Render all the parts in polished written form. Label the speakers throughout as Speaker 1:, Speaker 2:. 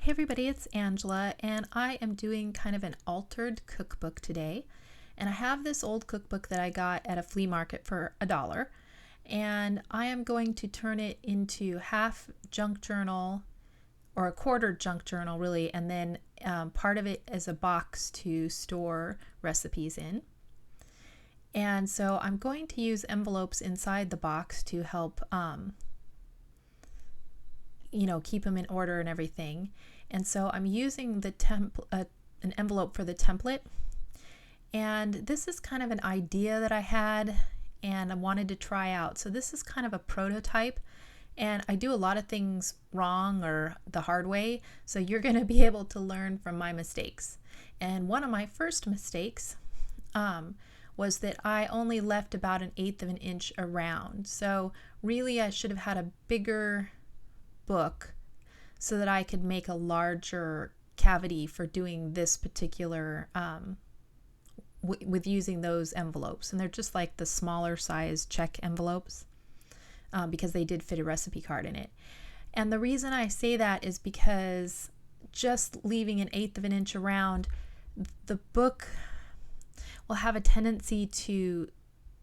Speaker 1: Hey everybody, it's Angela, and I am doing kind of an altered cookbook today. And I have this old cookbook that I got at a flea market for $1, and I am going to turn it into half junk journal, or a quarter junk journal really, and then part of it as a box to store recipes in. And so I'm going to use envelopes inside the box to help keep them in order and everything. And so I'm using the an envelope for the template. And this is kind of an idea that I had and I wanted to try out. So this is kind of a prototype, and I do a lot of things wrong or the hard way. So you're going to be able to learn from my mistakes. And one of my first mistakes was that I only left about 1/8 of an inch around. So really I should have had a bigger book so that I could make a larger cavity for doing this particular with using those envelopes. And they're just like the smaller size check envelopes because they did fit a recipe card in it. And the reason I say that is because just leaving 1/8 of an inch around, the book will have a tendency to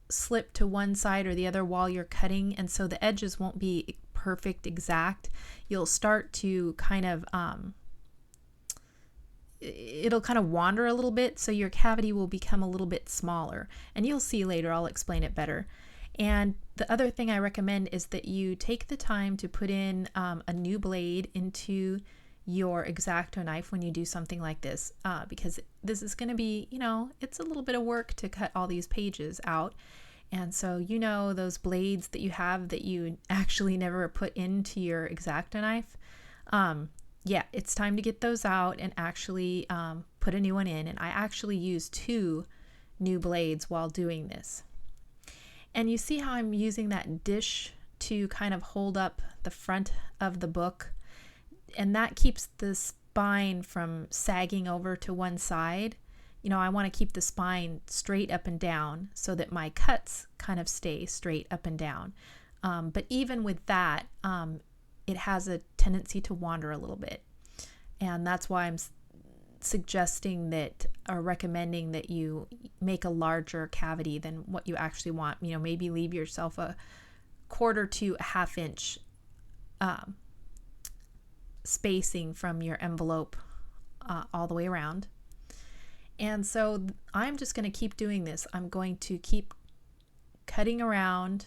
Speaker 1: slip to one side or the other while you're cutting, and so the edges won't be perfect exact. You'll start to kind of it'll kind of wander a little bit, so your cavity will become a little bit smaller, and you'll see later. I'll explain it better. And the other thing I recommend is that you take the time to put in a new blade into your X-Acto knife when you do something like this, because this is going to be, it's a little bit of work to cut all these pages out. And so those blades that you have that you actually never put into your X-Acto knife, it's time to get those out and actually put a new one in. And I actually use 2 new blades while doing this. And you see how I'm using that dish to kind of hold up the front of the book, and that keeps the spine from sagging over to one side. I want to keep the spine straight up and down so that my cuts kind of stay straight up and down. But even with that, it has a tendency to wander a little bit. And that's why I'm suggesting that, or recommending that you make a larger cavity than what you actually want. Maybe leave yourself a 1/4 to a 1/2 inch spacing from your envelope all the way around. And so I'm just going to keep doing this. I'm going to keep cutting around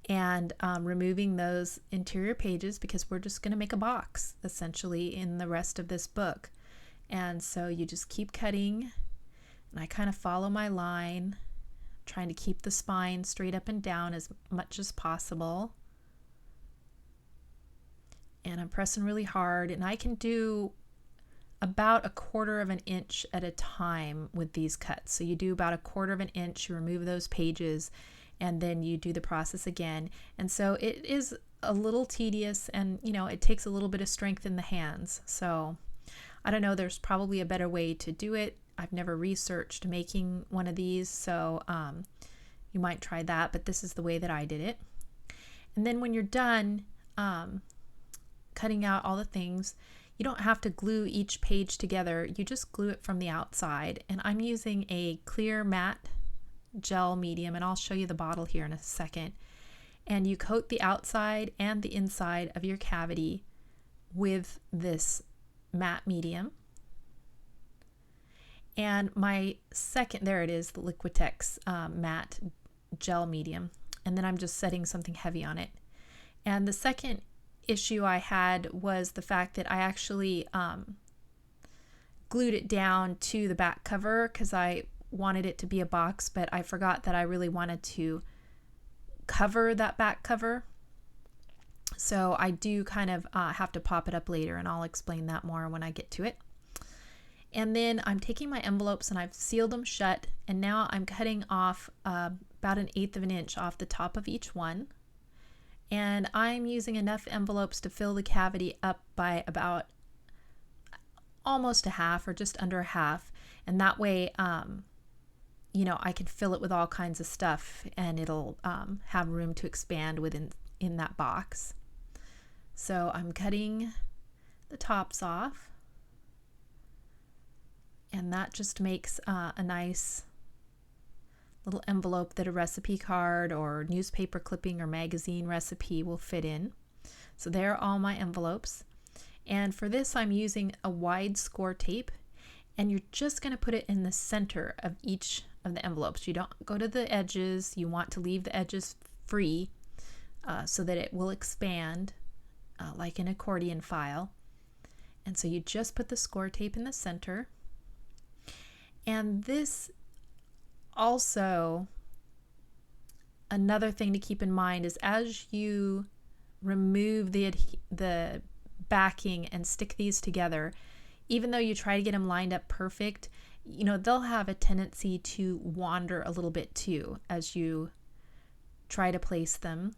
Speaker 1: and removing those interior pages, because we're just going to make a box essentially in the rest of this book. And so you just keep cutting, and I kind of follow my line, trying to keep the spine straight up and down as much as possible. And I'm pressing really hard, and I can do about 1/4 of an inch at a time with these cuts. So you do about 1/4 of an inch, you remove those pages, and then you do the process again. And so it is a little tedious, and it takes a little bit of strength in the hands. So I don't know, there's probably a better way to do it. I've never researched making one of these, so you might try that, but this is the way that I did it. And then when you're done cutting out all the things, you don't have to glue each page together. You just glue it from the outside. And I'm using a clear matte gel medium, and I'll show you the bottle here in a second. And you coat the outside and the inside of your cavity with this matte medium. And my second, there it is, the Liquitex matte gel medium. And then I'm just setting something heavy on it. And the second issue I had was the fact that I actually glued it down to the back cover because I wanted it to be a box, but I forgot that I really wanted to cover that back cover. So I do kind of have to pop it up later, and I'll explain that more when I get to it. And then I'm taking my envelopes and I've sealed them shut, and now I'm cutting off about 1/8 of an inch off the top of each one. And I'm using enough envelopes to fill the cavity up by about almost a half, or just under a half. And that way, I can fill it with all kinds of stuff, and it'll have room to expand in that box. So I'm cutting the tops off. And that just makes a nice little envelope that a recipe card or newspaper clipping or magazine recipe will fit in. So there are all my envelopes. And for this, I'm using a wide score tape, and you're just going to put it in the center of each of the envelopes. You don't go to the edges. You want to leave the edges free so that it will expand like an accordion file. And so you just put the score tape in the center. And this also, another thing to keep in mind is as you remove the backing and stick these together, even though you try to get them lined up perfect, they'll have a tendency to wander a little bit too as you try to place them.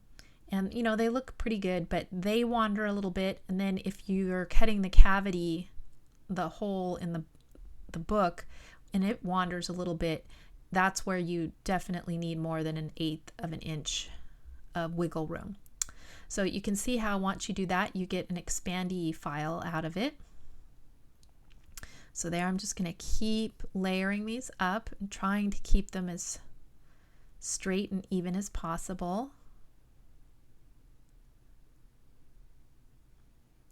Speaker 1: And they look pretty good, but they wander a little bit. And then if you're cutting the cavity, the hole in the book, and it wanders a little bit, that's where you definitely need more than 1/8 of an inch of wiggle room. So you can see how once you do that, you get an expandy file out of it. So there, I'm just going to keep layering these up and trying to keep them as straight and even as possible.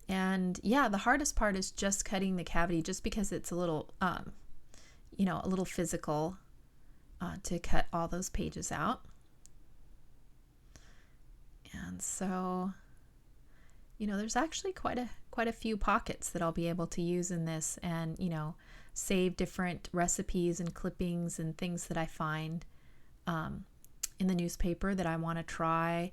Speaker 1: And yeah, the hardest part is just cutting the cavity, just because it's a little, a little physical to cut all those pages out. And so, there's actually quite a few pockets that I'll be able to use in this, and save different recipes and clippings and things that I find in the newspaper that I want to try,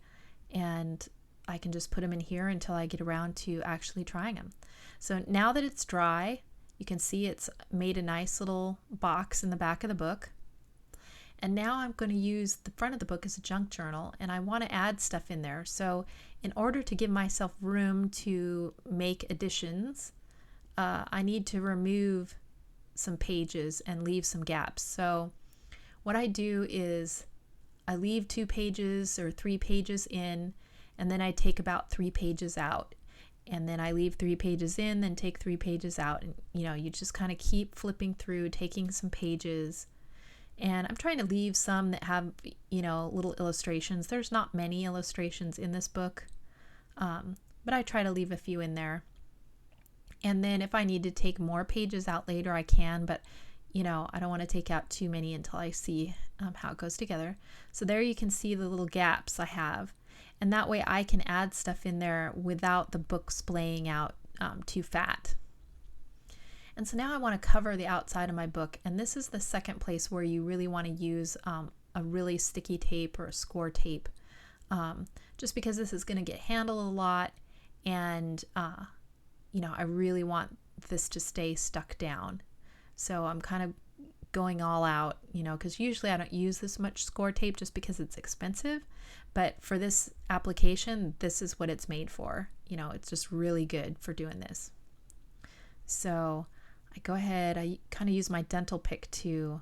Speaker 1: and I can just put them in here until I get around to actually trying them. So now that it's dry, you can see it's made a nice little box in the back of the book. And now I'm going to use the front of the book as a junk journal, and I want to add stuff in there. So in order to give myself room to make additions, I need to remove some pages and leave some gaps. So what I do is I leave 2 pages or 3 pages in, and then I take about 3 pages out. And then I leave 3 pages in, then take 3 pages out. And you just kind of keep flipping through, taking some pages. And I'm trying to leave some that have, little illustrations. There's not many illustrations in this book, but I try to leave a few in there. And then if I need to take more pages out later, I can, but, I don't want to take out too many until I see how it goes together. So there you can see the little gaps I have. And that way I can add stuff in there without the book splaying out too fat. And so now I want to cover the outside of my book, and this is the second place where you really want to use a really sticky tape or a score tape, just because this is going to get handled a lot, and I really want this to stay stuck down. So I'm kind of going all out, because usually I don't use this much score tape just because it's expensive, but for this application, this is what it's made for. It's just really good for doing this. So I go ahead, I kind of use my dental pick to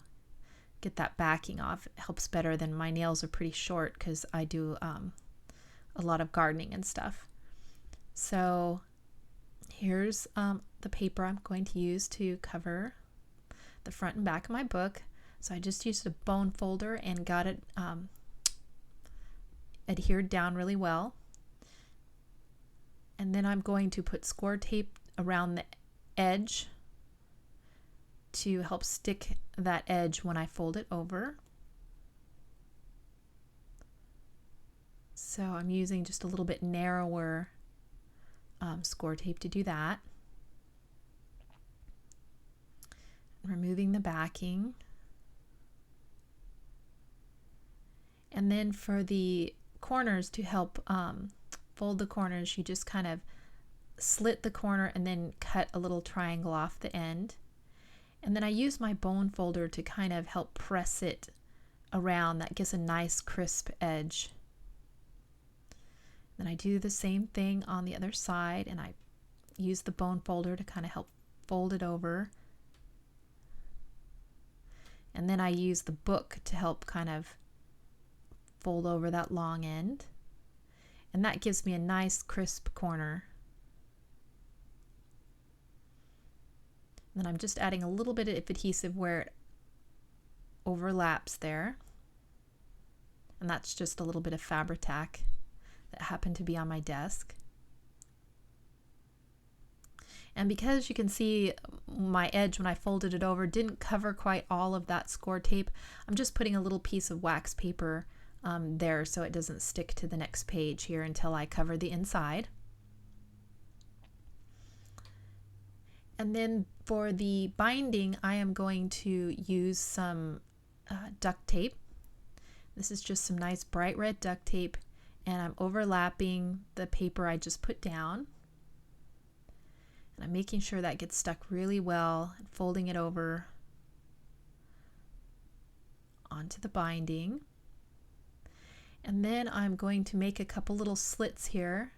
Speaker 1: get that backing off. It helps better than my nails are pretty short because I do a lot of gardening and stuff. So here's the paper I'm going to use to cover the front and back of my book. So I just used a bone folder and got it adhered down really well. And then I'm going to put score tape around the edge to help stick that edge when I fold it over. So I'm using just a little bit narrower score tape to do that. Removing the backing. And then for the corners, to help fold the corners, you just kind of slit the corner and then cut a little triangle off the end. And then I use my bone folder to kind of help press it around. That gives a nice crisp edge. Then I do the same thing on the other side, and I use the bone folder to kind of help fold it over. And then I use the book to help kind of fold over that long end. And that gives me a nice crisp corner. And then I'm just adding a little bit of adhesive where it overlaps there. And that's just a little bit of Fabri-Tac that happened to be on my desk. And because you can see my edge when I folded it over didn't cover quite all of that score tape, I'm just putting a little piece of wax paper there so it doesn't stick to the next page here until I cover the inside. And then for the binding, I am going to use some duct tape. This is just some nice bright red duct tape, and I'm overlapping the paper I just put down. And I'm making sure that gets stuck really well and folding it over onto the binding. And then I'm going to make a couple little slits here.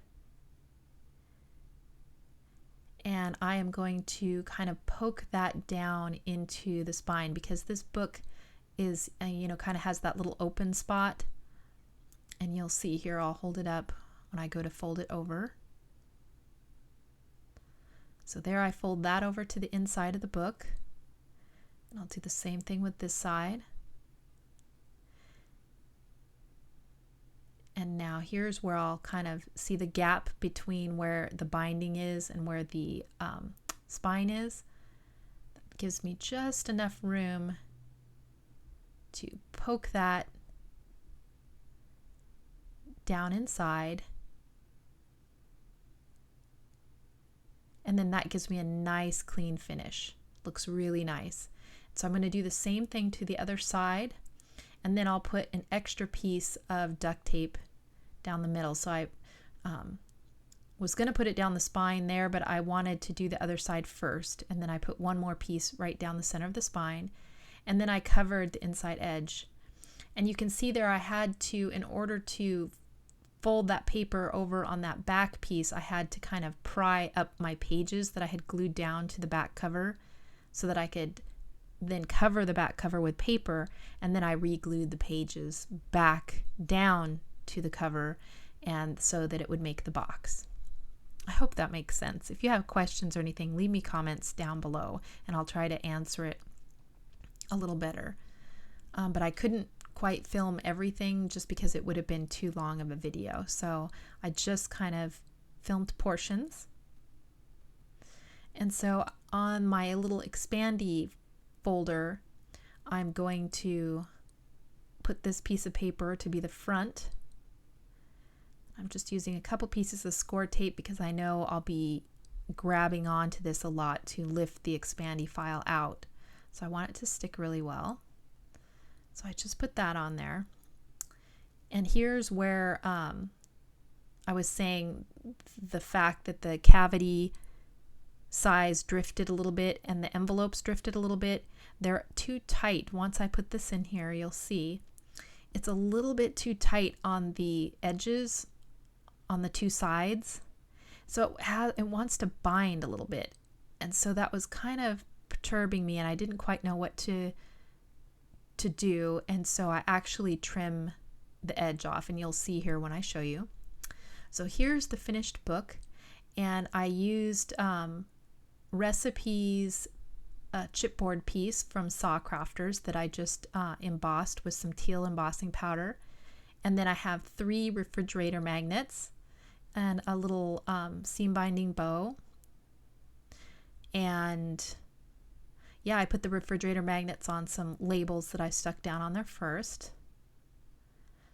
Speaker 1: And I am going to kind of poke that down into the spine because this book is, kind of has that little open spot. And you'll see here, I'll hold it up when I go to fold it over. So there I fold that over to the inside of the book. And I'll do the same thing with this side. And now here's where I'll kind of see the gap between where the binding is and where the spine is. That gives me just enough room to poke that down inside. And then that gives me a nice clean finish. Looks really nice. So I'm going to do the same thing to the other side, and then I'll put an extra piece of duct tape down the middle. So I was going to put it down the spine there, but I wanted to do the other side first, and then I put one more piece right down the center of the spine, and then I covered the inside edge. And you can see there I had to, in order to fold that paper over on that back piece, I had to kind of pry up my pages that I had glued down to the back cover so that I could then cover the back cover with paper, and then I re-glued the pages back down to the cover and so that it would make the box. I hope that makes sense. If you have questions or anything, leave me comments down below and I'll try to answer it a little better. But I couldn't quite film everything just because it would have been too long of a video. So I just kind of filmed portions. And so on my little expandy folder, I'm going to put this piece of paper to be the front. I'm just using a couple pieces of score tape because I know I'll be grabbing onto this a lot to lift the expandy file out. So I want it to stick really well. So I just put that on there. And here's where I was saying the fact that the cavity size drifted a little bit and the envelopes drifted a little bit. They're too tight. Once I put this in here, you'll see it's a little bit too tight on the edges on the two sides. So it wants to bind a little bit. And so that was kind of perturbing me, and I didn't quite know what to do, and so I actually trim the edge off, and you'll see here when I show you. So here's the finished book, and I used Recipes chipboard piece from Saw Crafters that I just embossed with some teal embossing powder, and then I have 3 refrigerator magnets and a little seam binding bow. And yeah, I put the refrigerator magnets on some labels that I stuck down on there first.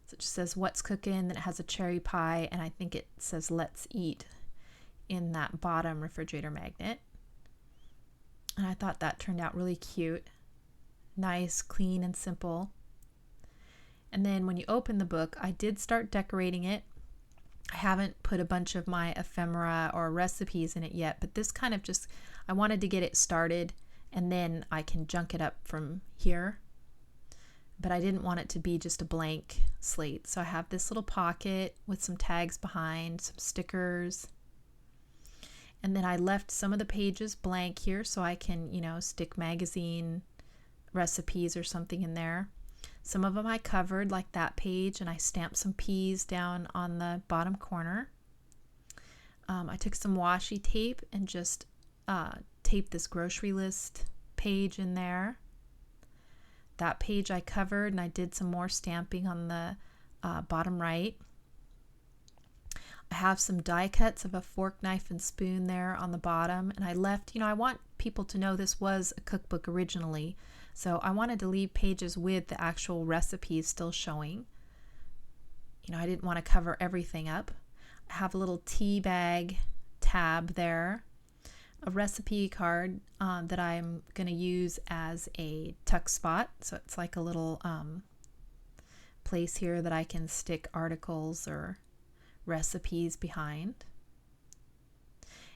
Speaker 1: So it just says what's cooking, then it has a cherry pie, and I think it says let's eat in that bottom refrigerator magnet. And I thought that turned out really cute. Nice, clean, and simple. And then when you open the book, I did start decorating it. I haven't put a bunch of my ephemera or recipes in it yet, but this kind of just, I wanted to get it started, and then I can junk it up from here. But I didn't want it to be just a blank slate. So I have this little pocket with some tags behind, some stickers. And then I left some of the pages blank here so I can, stick magazine recipes or something in there. Some of them I covered, like that page, and I stamped some peas down on the bottom corner. I took some washi tape and just tape this grocery list page in there. That page I covered, and I did some more stamping on the bottom right. I have some die cuts of a fork, knife, and spoon there on the bottom, and I left, I want people to know this was a cookbook originally, so I wanted to leave pages with the actual recipes still showing. I didn't want to cover everything up. I have a little tea bag tab there, a recipe card that I'm going to use as a tuck spot, so it's like a little place here that I can stick articles or recipes behind.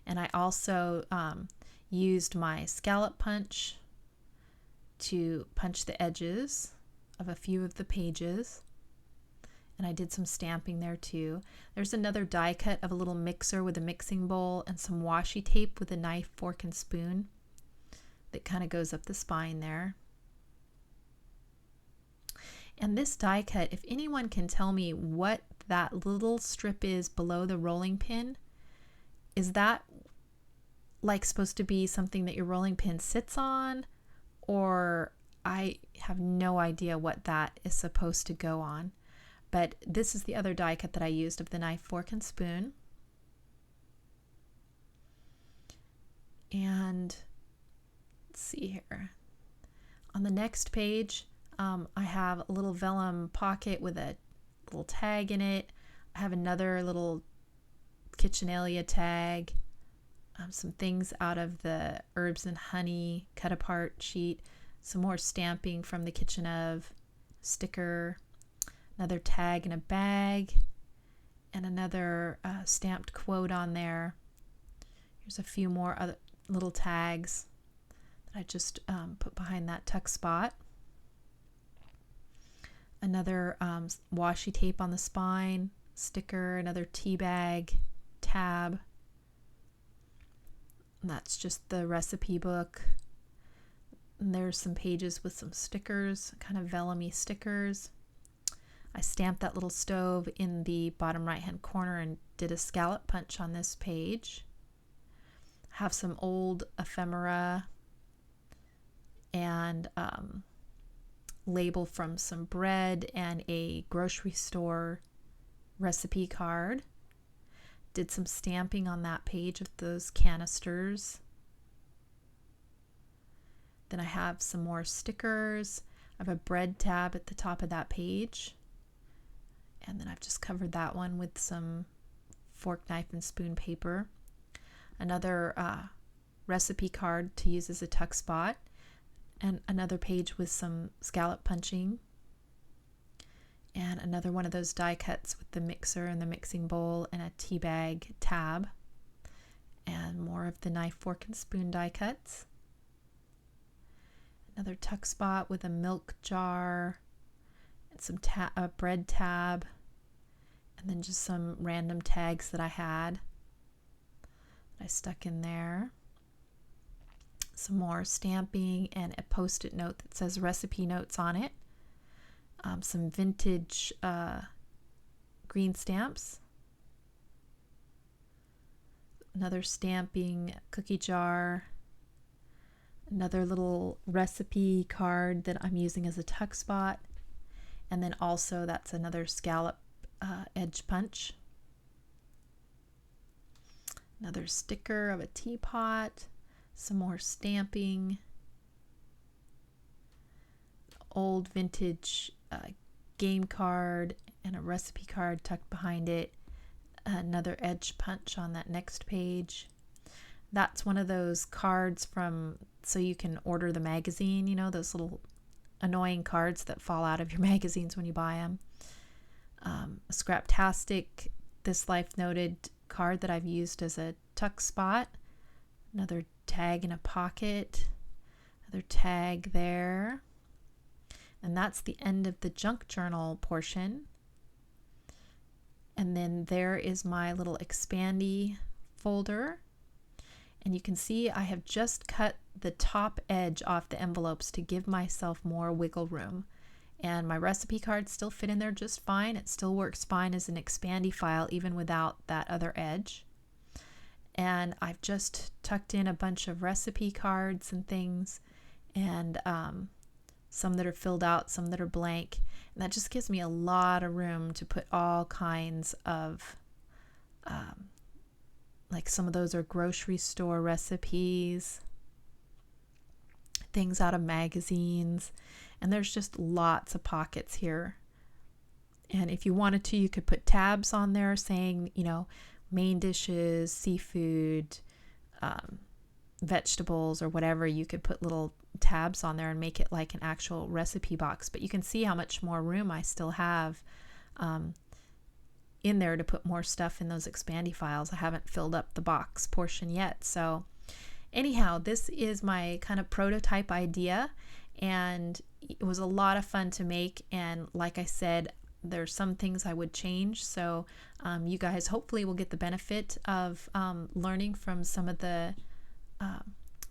Speaker 1: And I also used my scallop punch to punch the edges of a few of the pages, and I did some stamping there too. There's another die cut of a little mixer with a mixing bowl and some washi tape with a knife, fork, and spoon that kind of goes up the spine there. And this die cut, if anyone can tell me what that little strip is below the rolling pin, is that like supposed to be something that your rolling pin sits on, or I have no idea what that is supposed to go on. But this is the other die cut that I used of the knife, fork, and spoon. And let's see here. On the next page, I have a little vellum pocket with a little tag in it. I have another little Kitchenalia tag, some things out of the Herbs and Honey cut apart sheet, some more stamping from the Kitchen of sticker, another tag in a bag, and another stamped quote on there. Here's a few more other little tags that I just put behind that tuck spot. Another washi tape on the spine, sticker, another tea bag, tab. And that's just the recipe book. And there's some pages with some stickers, kind of vellum-y stickers. I stamped that little stove in the bottom right hand corner and did a scallop punch on this page. Have some old ephemera and label from some bread and a grocery store recipe card. Did some stamping on that page of those canisters. Then I have some more stickers. I have a bread tab at the top of that page. And then I've just covered that one with some fork, knife, and spoon paper. Another recipe card to use as a tuck spot. And another page with some scallop punching. And another one of those die cuts with the mixer and the mixing bowl and a tea bag tab. And more of the knife, fork, and spoon die cuts. Another tuck spot with a milk jar and some bread tab. And then just some random tags that I had that I stuck in there. Some more stamping and a post-it note that says recipe notes on it. Some vintage green stamps. Another stamping cookie jar. Another little recipe card that I'm using as a tuck spot. And then also that's another scallop edge punch. Another sticker of a teapot. Some more stamping. Old vintage game card and a recipe card tucked behind it. Another edge punch on that next page. That's one of those cards from, so you can order the magazine, you know, those little annoying cards that fall out of your magazines when you buy them. A Scraptastic This Life Noted card that I've used as a tuck spot. Another tag in a pocket. Another tag there. And that's the end of the junk journal portion. And then there is my little expandy folder. And you can see I have just cut the top edge off the envelopes to give myself more wiggle room. And my recipe cards still fit in there just fine. It still works fine as an expandy file even without that other edge. And I've just tucked in a bunch of recipe cards and things, and some that are filled out, some that are blank. And that just gives me a lot of room to put all kinds of, like some of those are grocery store recipes, things out of magazines, and there's just lots of pockets here. And if you wanted to, you could put tabs on there saying, main dishes, seafood, vegetables, or whatever. You could put little tabs on there and make it like an actual recipe box. But you can see how much more room I still have in there to put more stuff in those expandy files. I haven't filled up the box portion yet. So anyhow, this is my kind of prototype idea, and it was a lot of fun to make. And like I said, there's some things I would change. So you guys hopefully will get the benefit of learning from some of the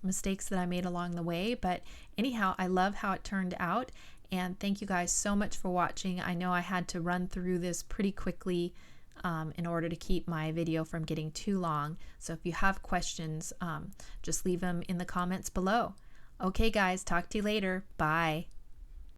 Speaker 1: mistakes that I made along the way. But anyhow, I love how it turned out. And thank you guys so much for watching. I know I had to run through this pretty quickly in order to keep my video from getting too long. So if you have questions, just leave them in the comments below. Okay guys, talk to you later. Bye.